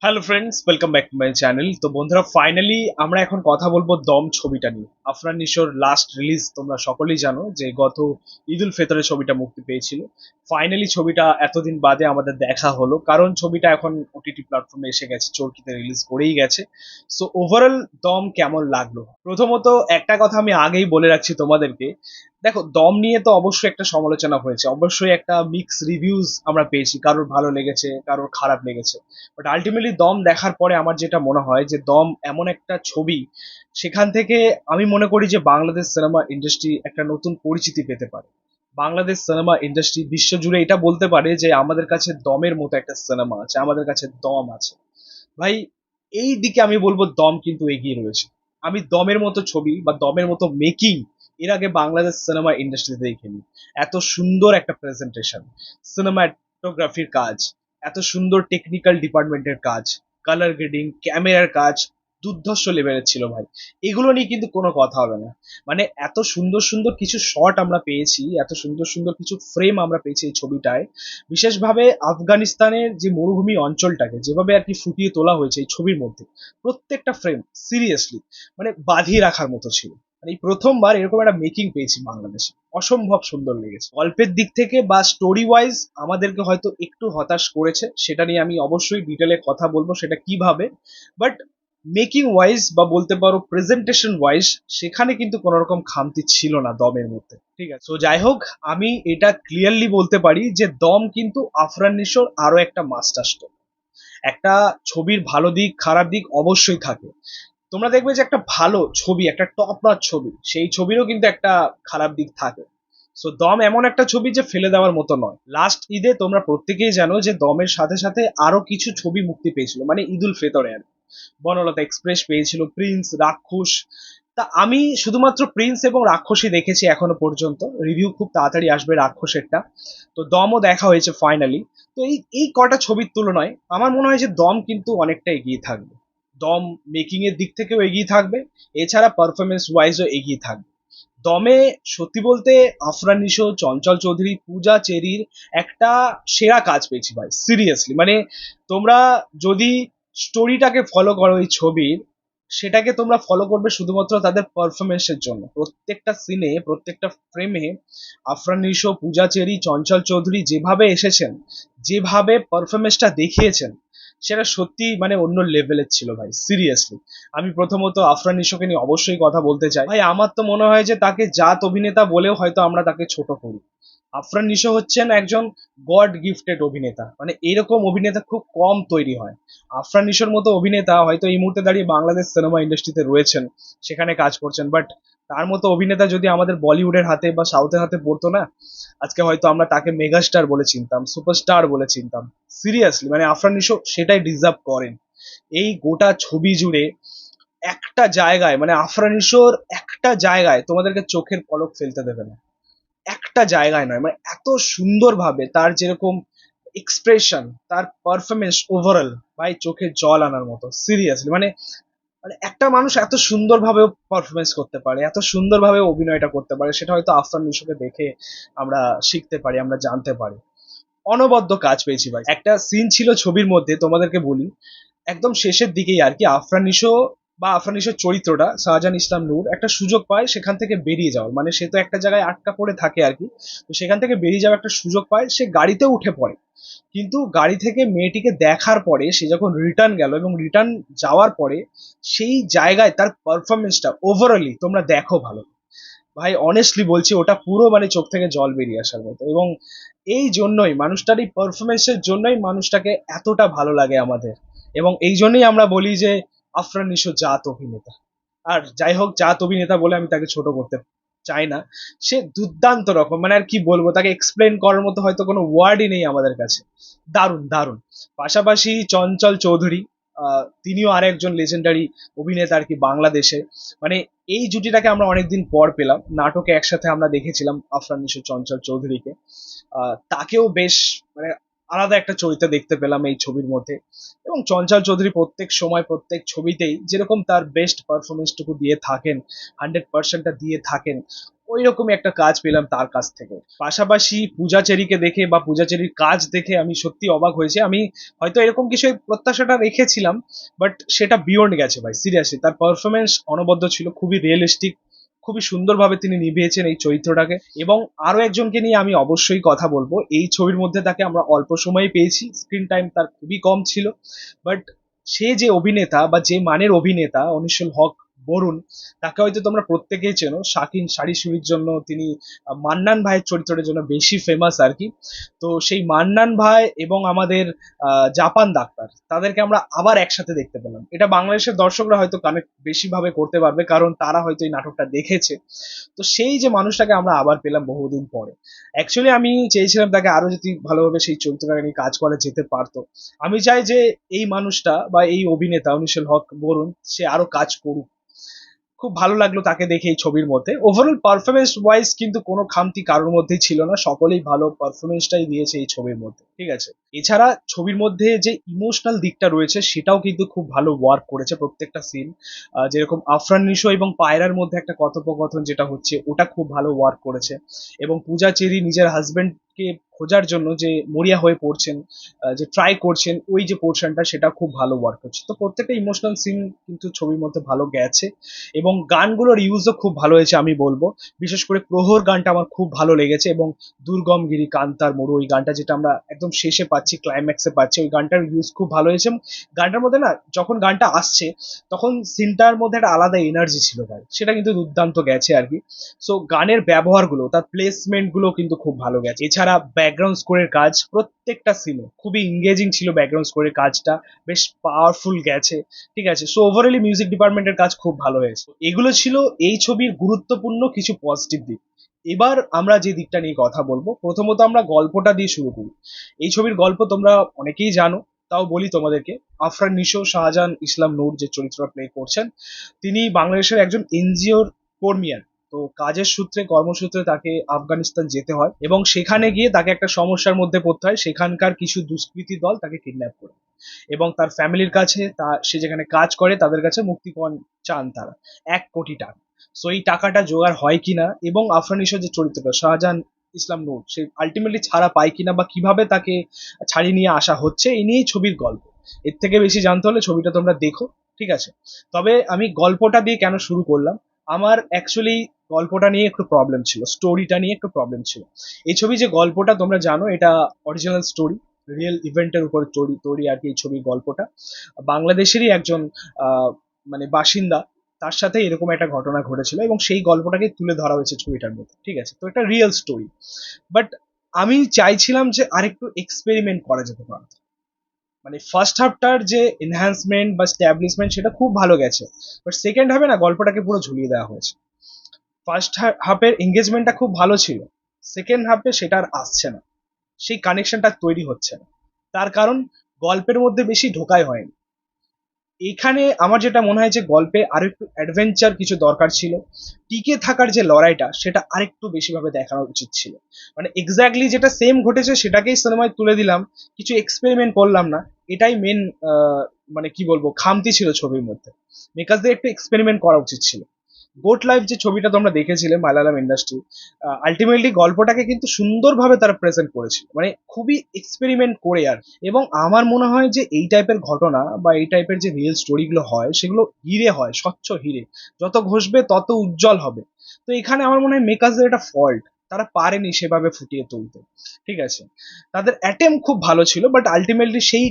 Hello friends, welcome back to my channel. তো বন্ধুরা, finally আমরা এখন কথা বলবো দম ছবিটা নিয়ে। আফরান নিশোর লাস্ট রিলিজ তোমরা সকলেই জানো যে গত ঈদ উল ফিতরে ছবিটা মুক্তি পেয়েছিল। ফাইনালি ছবিটা এতদিন বাদে আমাদের দেখা হলো, কারণ ছবিটা এখন ওটিটি প্ল্যাটফর্মে এসে গেছে, চরকিতে রিলিজ করেই গেছে। সো ওভারঅল দম কেমন লাগলো? প্রথমত একটা কথা আমি আগেই বলে রাখছি তোমাদেরকে। দেখো, দম নিয়ে তো অবশ্যই একটা সমালোচনা হয়েছে, অবশ্যই একটা মিক্স রিভিউজ আমরা পেয়েছি, কারোর ভালো লেগেছে, কারোর খারাপ লেগেছে। বাট আলটিমেটলি দম দেখার পরে আমার যেটা মনে হয় যে দম এমন একটা ছবি, সেখান থেকে আমি মনে করি যে বাংলাদেশ সিনেমা ইন্ডাস্ট্রি একটা নতুন পরিচিতি পেতে পারে। বাংলাদেশ সিনেমা ইন্ডাস্ট্রি বিশ্বজুড়ে এটা বলতে পারে যে আমাদের কাছে দমের মতো একটা সিনেমা আছে, আমাদের কাছে দম আছে। ভাই, এই দিকে আমি বলবো দম কিন্তু এগিয়ে রয়েছে। আমি দমের মতো ছবি বা দমের মতো মেকিং এর আগে বাংলাদেশ সিনেমা ইন্ডাস্ট্রিতে দেখিনি। এত সুন্দর একটা প্রেজেন্টেশন, সিনেমাটোগ্রাফির কাজ, এত সুন্দর টেকনিক্যাল ডিপার্টমেন্টের কাজ, কালার গ্রেডিং, ক্যামেরার কাজ দুর্ধর্ষ লেভেলের ছিল ভাই। এগুলো নিয়ে কিন্তু কোনো কথা হবে না। মানে এত সুন্দর সুন্দর কিছু শট আমরা পেয়েছি, এত সুন্দর সুন্দর কিছু ফ্রেম আমরা পেয়েছি এই ছবিটায়। বিশেষভাবে আফগানিস্তানের যে মরুভূমি অঞ্চলটাকে যেভাবে আর কি ফুটিয়ে তোলা হয়েছে এই ছবির মধ্যে, প্রত্যেকটা ফ্রেম সিরিয়াসলি মানে বাঁধিয়ে রাখার মতো ছিল। মানে এই প্রথমবার এরকম একটা মেকিং পেয়েছি বাংলাদেশে, অসম্ভব সুন্দর লেগেছে। গল্পের দিক থেকে বা স্টোরি ওয়াইজ আমাদেরকে হয়তো একটু হতাশ করেছে, সেটা নিয়ে আমি অবশ্যই ডিটেলে কথা বলবো সেটা কিভাবে। বাট মেকিং ওয়াইজ বা বলতে পারো প্রেজেন্টেশন ওয়াইজ, সেখানে কিন্তু কোনো রকম খামতি ছিল না দমের মধ্যে। ঠিক আছে, তো যাই হোক, আমি এটা ক্লিয়ারলি বলতে পারি যে দম কিন্তু আফরান নিশোর আরো একটা মাস্টার স্ট্রোক। একটা ছবির ভালো দিক খারাপ দিক অবশ্যই থাকে। তোমরা দেখবে যে একটা ভালো ছবি, একটা টপ নচ ছবি, সেই ছবিরও কিন্তু একটা খারাপ দিক থাকে। সো দম এমন একটা ছবি যে ফেলে দেওয়ার মতো নয়। লাস্ট ঈদে তোমরা প্রত্যেকেই জানো যে দমের সাথে সাথে আরো কিছু ছবি মুক্তি পেয়েছিল, মানে ঈদ উল ফিতরে আর কি। বনলতা এক্সপ্রেস পেয়েছিল, প্রিন্স, রাক্ষস। তা আমি শুধুমাত্র প্রিন্স এবং রাক্ষসী দেখেছি এখনো পর্যন্ত, রিভিউ খুব তাড়াতাড়ি আসবে রাক্ষসেরটা। তো দমও দেখা হয়েছে ফাইনালি। তো এই এই কটা ছবির তুলনায় আমার মনে হয় যে দম কিন্তু অনেকটা এগিয়ে থাকবে। দম মেকিং এর দিক থেকেও এগিয়ে থাকবে, এছাড়া পারফরমেন্স ওয়াইজও এগিয়ে থাকবে। দমে সত্যি বলতে আফরান নিশো, চঞ্চল চৌধুরী, পূজা চেরির একটা সেরা কাজ পেয়েছি ভাই, সিরিয়াসলি। মানে তোমরা যদি স্টোরিটাকে ফলো করো এই ছবির, সেটাকে তোমরা ফলো করবে শুধুমাত্র তাদের পারফরমেন্সের জন্য। প্রত্যেকটা সিনে, প্রত্যেকটা ফ্রেমে আফরান নিশো, পূজা চেরি, চঞ্চল চৌধুরী যেভাবে এসেছেন, যেভাবে পারফরমেন্সটা দেখিয়েছেন, সেটা সত্যি মানে অন্য লেভেলের ছিল ভাই, সিরিয়াসলি। আমি প্রথমত আফরান নিশোকে নিয়ে অবশ্যই কথা বলতে চাই ভাই। আমার তো মনে হয় যে তাকে জাত অভিনেতা বলেও হয়তো আমরা তাকে ছোট করি। আফরান নিশো হচ্ছেন একজন গড গিফটেড অভিনেতা, মানে এরকম অভিনেতা খুব কম তৈরি হয়। আফরান নিশোর মতো অভিনেতা হয়তো এই মুহূর্তে দাঁড়িয়ে বাংলাদেশ সিনেমা ইন্ডাস্ট্রিতে রয়েছেন, সেখানে কাজ করছেন, বাট তার মতো অভিনেতা যদি আমাদের বলিউডের হাতে বা সাউথের হাতে পড়তো না, আজকে হয়তো আমরা তাকে মেগাস্টার বলে চিনতাম, সুপারস্টার বলে চিনতাম। সিরিয়াসলি মানে আফরান নিশো সেটাই ডিজার্ভ করেন। এই গোটা ছবি জুড়ে একটা জায়গায়, মানে আফরান নিশোর একটা জায়গায় তোমাদেরকে চোখের পলক ফেলতে দেবে না। একটা জায়গায় নয়, মানে এত সুন্দরভাবে তার যেরকম এক্সপ্রেশন, তার পারফরমেন্স ওভারঅল, ভাই চোখে জল আনার মতো, সিরিয়াসলি। মানে মানে একটা মানুষ এত সুন্দরভাবে পারফরমেন্স করতে পারে, এত সুন্দরভাবে অভিনয়টা করতে পারে, সেটা হয়তো আফরান নিশোকে দেখে আমরা শিখতে পারি, আমরা জানতে পারি। অনবদ্য কাজ পেয়েছি ভাই। একটা সিন ছিল ছবির মধ্যে, তোমাদেরকে বলি, একদম শেষের দিকেই আর কি আফরান নিশো বা আফরান নিশোর চরিত্রটা শাহজাহান ইসলাম নূর একটা সুযোগ পায় সেখান থেকে বেরিয়ে যাওয়ার, মানে সে তো একটা জায়গায় আটকা পড়ে থাকে আর কি। তো সেখান থেকে বেরিয়ে যাওয়ার একটা সুযোগ পায়, সে গাড়িতে উঠে পড়ে। কিন্তু গাড়ি থেকে মেয়েটিকে দেখার পরে সে যখন রিটার্ন গেল এবং রিটার্ন যাওয়ার পরে সেই জায়গায় তার পারফরমেন্সটা ওভারঅলি তোমরা দেখো ভালো। ভাই অনেস্টলি বলছি, ওটা পুরো মানে চোখ থেকে জল বেরিয়ে আসার মতো। এবং এই জন্যই মানুষটার এই পারফরমেন্সের জন্যই মানুষটাকে এতটা ভালো লাগে আমাদের। এবং এই জন্যই আমরা বলি যে আফরান নিশো জাত অভিনেতা। আর যাই হোক, জাত অভিনেতা বলে আমি তাকে ছোট করতে চাই না। সে দুর্দান্ত রকম, মানে আর কি বলবো, তাকে এক্সপ্লেন করার মতো হয়তো কোনো ওয়ার্ডই নেই আমাদের কাছে। দারুণ দারুণ। পাশাপাশি চঞ্চল চৌধুরী, তিনিও আরেকজন লেজেন্ডারি অভিনেতা আর কি বাংলাদেশে। মানে এই জুটিটাকে আমরা অনেকদিন পর পেলাম, নাটকে একসাথে আমরা দেখেছিলাম আফরান নিশো, চঞ্চল চৌধুরীকে। তাকেও বেশ মানে আলাদা একটা চরিত্র দেখতে পেলাম এই ছবির মধ্যে। এবং চঞ্চল চৌধুরী প্রত্যেক সময় প্রত্যেক ছবিতেই যেরকম তার বেস্ট পারফরমেন্সটুকু দিয়ে থাকেন, 100%টা দিয়ে থাকেন। ওই রকমই একটা কাজ পেলাম তার কাছ থেকে। পাশাপাশি পূজা চেরিকে দেখে বা পূজা চেরির কাজ দেখে আমি সত্যি অবাক হয়েছি। আমি হয়তো এরকম কিছু প্রত্যাশাটা রেখেছিলাম, বাট সেটা বিয়ন্ড গেছে ভাই, সিরিয়াসলি। তার পারফরমেন্স অনবদ্য ছিল, খুবই রিয়েলিস্টিক, খুবই সুন্দরভাবে তিনি নিভিয়েছেন এই চরিত্রটাকে। এবং আরো একজনকে নিয়ে আমি অবশ্যই কথা বলবো। এই ছবির মধ্যে তাকে আমরা অল্প সময় পেয়েছি, স্ক্রিন টাইম তার খুবই কম ছিল, বাট সে যে অভিনেতা বা যে মানের অভিনেতা অনিশুল হক বরুণ, তাকে হয়তো তোমরা প্রত্যেকেই চেনো শাকিন শাড়িশুড়ির জন্য। তিনি মান্নান ভাইয়ের চরিত্রের জন্য বেশি ফেমাস আর কি। তো সেই মান্নান ভাই এবং আমাদের জাপান ডাক্তার, তাদেরকে আমরা আবার একসাথে দেখতে পেলাম। এটা বাংলাদেশের দর্শকরা হয়তো কানেক্ট বেশি ভাবে করতে পারবে, কারণ তারা হয়তো এই নাটকটা দেখেছে। তো সেই যে মানুষটাকে আমরা আবার পেলাম বহুদিন পরে। অ্যাকচুয়ালি আমি চেয়েছিলাম তাকে আরো যদি ভালোভাবে সেই চরিত্রটাকে নিয়ে কাজ করা যেতে পারতো। আমি চাই যে এই মানুষটা বা এই অভিনেতা অনিশুল হক বরুণ সে আরো কাজ করুক। খুব ভালো লাগলো তাকে দেখে এই ছবির মধ্যে। ওভারঅল পারফরমেন্স ওয়াইজ কিন্তু কোনো খামতি কারোর মধ্যেই ছিল না, সকলেই ভালো পারফরমেন্সটাই দিয়েছে এই ছবির মধ্যে, ঠিক আছে। এছাড়া ছবির মধ্যে যে ইমোশনাল দিকটা রয়েছে সেটাও কিন্তু খুব ভালো ওয়ার্ক করেছে প্রত্যেকটা সিন। যেরকম আফরান নিশো এবং পায়রার মধ্যে একটা কথোপকথন যেটা হচ্ছে, ওটা খুব ভালো ওয়ার্ক করেছে। এবং পূজা চেরি নিজের হাজবেন্ডকে খোঁজার জন্য যে মরিয়া হয়ে পড়ছেন, যে ট্রাই করছেন, ওই যে পোর্শনটা সেটা খুব ভালো ওয়ার্ক করছে। তো প্রত্যেকটা ইমোশনাল সিন কিন্তু ছবির মধ্যে ভালো গেছে। এবং গানগুলোর ইউজও খুব ভালো হয়েছে আমি বলবো। বিশেষ করে প্রহর গানটা আমার খুব ভালো লেগেছে, এবং দুর্গম গিরি কান্তার মরু, ওই গানটা যেটা আমরা একদম শেষে পাচ্ছি, ক্লাইম্যাক্সে পাচ্ছি, ওই গানটার ইউজ খুব ভালো হয়েছে। এবং গানটার মধ্যে না যখন গানটা আসছে তখন সিনটার মধ্যে একটা আলাদা এনার্জি ছিল ভাই, সেটা কিন্তু দুর্দান্ত গেছে আর কি। সো গানের ব্যবহারগুলো, তার প্লেসমেন্ট গুলো কিন্তু খুব ভালো গেছে। এছাড়া ব্যাকগ্রাউন্ড স্কোরের কাজ প্রত্যেকটা সিনে খুবই এঙ্গেজিং ছিল, ব্যাকগ্রাউন্ড স্কোরের কাজটা বেশ পাওয়ারফুল গেছে, ঠিক আছে। সো ওভারঅলি মিউজিক ডিপার্টমেন্টের কাজ খুব ভালো হয়েছে। এগুলো ছিল এই ছবির গুরুত্বপূর্ণ কিছু পজিটিভ দিক। এবার আমরা যে দিকটা নিয়ে কথা বলবো, প্রথমত আমরা গল্পটা দিয়ে শুরু করি। এই ছবির গল্প তোমরা অনেকেই জানো, তাও বলি তোমাদেরকে। আফরান নিশো শাহজাহান ইসলাম নূর যে চরিত্রটা প্লে করছেন, তিনি বাংলাদেশের একজন এনজিওর কর্মী আর কি। তো কাজের সূত্রে কর্মসূত্রে তাকে আফগানিস্তান যেতে হয়, এবং সেখানে গিয়ে তাকে একটা সমস্যার মধ্যে পড়তে হয়। সেখানকার কিছু দুষ্কৃতী দল তাকে কিডন্যাপ করে, এবং তার ফ্যামিলির কাছে, সে যেখানে কাজ করে তাদের কাছে মুক্তিপণ চান তারা 1 কোটি টাকা। সো এই টাকাটা জোগাড় হয় কিনা, এবং আফরান নিশোর যে চরিত্রটা শাহজাহান ইসলাম নূর, সে আলটিমেটলি ছাড়া পায় কিনা বা কিভাবে তাকে ছাড়িয়ে নিয়ে আসা হচ্ছে, এই নিয়েই ছবির গল্প। এর থেকে বেশি জানতে হলে ছবিটা তোমরা দেখো, ঠিক আছে। তবে আমি গল্পটা দিয়ে কেন শুরু করলাম, আমার অ্যাকচুয়ালি গল্পটা নিয়ে একটু প্রবলেম ছিল, স্টোরিটা নিয়ে একটু প্রবলেম ছিল। এই ছবি যে গল্পটা তোমরা জানো, এটা অরিজিনাল স্টোরি, রিয়েল ইভেন্টের উপর তৈরি তৈরি আর কি এই ছবির গল্পটা। বাংলাদেশেরই একজন মানে বাসিন্দা, তার সাথে এরকম একটা ঘটনা ঘটেছিল, এবং সেই গল্পটাকে তুলে ধরা হয়েছে ছবিটার মধ্যে, ঠিক আছে। তো এটা রিয়েল স্টোরি, বাট আমি চাইছিলাম যে আরেকটু এক্সপেরিমেন্ট করা যেতে পারত। মানে ফার্স্ট হাফটার যে এনহ্যান্সমেন্ট বা স্ট্যাবলিশমেন্ট সেটা খুব ভালো গেছে, বাট সেকেন্ড হাফে না গল্পটাকে পুরো ঝুলিয়ে দেওয়া হয়েছে। ফার্স্ট হাফের এঙ্গেজমেন্টটা খুব ভালো ছিল, সেকেন্ড হাফে সেটা আর আসছে না, সেই কানেকশনটা তৈরি হচ্ছে না। তার কারণ গল্পের মধ্যে বেশি ঢোকাই হয়নি। এখানে আমার যেটা মনে হয় যে গল্পে আরো একটু অ্যাডভেঞ্চার কিছু দরকার ছিল। টিকে থাকার যে লড়াইটা সেটা আরেকটু বেশি ভাবে দেখানো উচিত ছিল। মানে এক্স্যাক্টলি যেটা সেম ঘটেছে সেটাকেই সিনেমায় তুলে দিলাম, কিছু এক্সপেরিমেন্ট করলাম না। এটাই মেন, মানে কি বলবো, খামতি ছিল ছবির মধ্যে। মেকারদের একটু এক্সপেরিমেন্ট করা উচিত ছিল। গোট লাইফ যে ছবিটা তোমরা দেখেছিলে মালায়ালাম ইন্ডাস্ট্রি, আলটিমেটলি গল্পটাকে কিন্তু সুন্দরভাবে তারা প্রেজেন্ট করেছিল, মানে খুবই এক্সপেরিমেন্ট করে আর। এবং আমার মনে হয় যে এই টাইপের ঘটনা বা এই টাইপের যে রিয়েল স্টোরিগুলো হয় সেগুলো হিরে হয়, স্বচ্ছ হিরে, যত ঘষবে তত উজ্জ্বল হবে। তো এখানে আমার মনে হয় মেকারদের একটা ফল্ট, তারা পারেনি সেভাবে ফুটিয়ে তুলতে, ঠিক আছে। তাদের অ্যাটেম্প খুব ভালো ছিল, বাট আলটিমেটলি সেই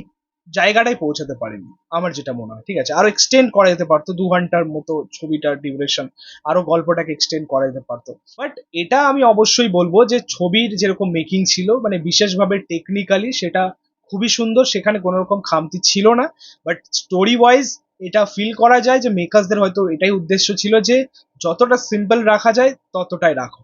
জায়গাটাই পৌঁছাতে পারেনি আমার যেটা মনে হয়, ঠিক আছে। আরো এক্সটেন্ড করা যেতে পারতো, 2 ঘন্টার মতো ছবিটার ডিউরেশন, আরো গল্পটাকে এক্সটেন্ড করা যেতে পারতো। বাট এটা আমি অবশ্যই বলবো যে ছবির যেরকম মেকিং ছিল, মানে বিশেষভাবে টেকনিক্যালি সেটা খুবই সুন্দর, সেখানে কোনো রকম খামতি ছিল না। বাট স্টোরি ওয়াইজ এটা ফিল করা যায় যে মেকার্সদের হয়তো এটাই উদ্দেশ্য ছিল যে যতটা সিম্পল রাখা যায় ততটাই রাখো।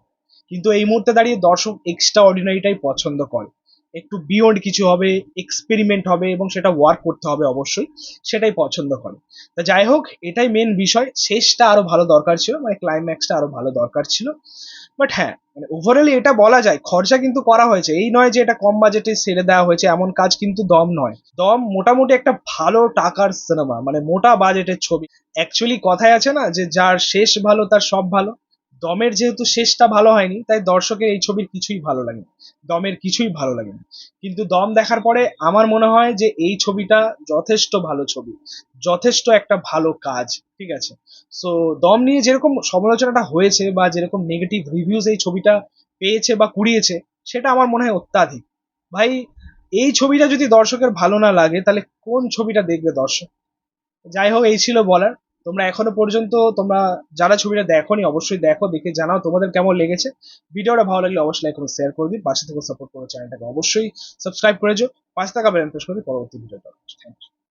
কিন্তু এই মুহূর্তে দাঁড়িয়ে দর্শক এক্সট্রা অর্ডিনারিটাই পছন্দ করে, একটু বিয়ন্ড কিছু হবে, এক্সপেরিমেন্ট হবে, এবং সেটা ওয়ার্ক করতে হবে অবশ্যই, সেটাই পছন্দ করে। তা যাই হোক, এটাই মেন বিষয়। শেষটা আরো ভালো দরকার ছিল, মানে ক্লাইম্যাক্সটা আরো ভালো দরকার ছিল। বাট হ্যাঁ, মানে ওভারঅলি এটা বলা যায় খরচা কিন্তু করা হয়েছে, এই নয় যে এটা কম বাজেটে ছেড়ে দেওয়া হয়েছে, এমন কাজ কিন্তু দম নয়। দম মোটামুটি একটা ভালো টাকার সিনেমা, মানে মোটা বাজেটের ছবি। অ্যাকচুয়ালি কথায় আছে না যে যার শেষ ভালো তার সব ভালো। দমের যেহেতু শেষটা ভালো হয়নি, তাই দর্শকের এই ছবির কিছুই ভালো লাগেনি, দমের কিছুই ভালো লাগেনি। কিন্তু দম দেখার পরে আমার মনে হয় যে এই ছবিটা যথেষ্ট ভালো ছবি, যথেষ্ট একটা ভালো কাজ। ঠিক আছে, সো দম নিয়ে যেরকম সমালোচনাটা হয়েছে বা যেরকম নেগেটিভ রিভিউজ এই ছবিটা পেয়েছে বা কুড়িয়েছে, সেটা আমার মনে হয় অত্যাধিক। ভাই, এই ছবিটা যদি দর্শকের ভালো না লাগে তাহলে কোন ছবিটা দেখবে দর্শক? যাই হোক, এই ছিল বলার। তোমরা এখনো পর্যন্ত তোমরা যারা ছবিটা দেখোনি অবশ্যই দেখো, দেখে জানাও তোমাদের কেমন লেগেছে। ভিডিওটা ভালো লাগলে অবশ্যই লাইক করো, শেয়ার করে দিন, পাশে থেকে সাপোর্ট করো, চ্যানেলটাকে অবশ্যই সাবস্ক্রাইব করে পাশে থাকা বেল আইকন প্রেস করে দিন পরবর্তী ভিডিও। Thank you.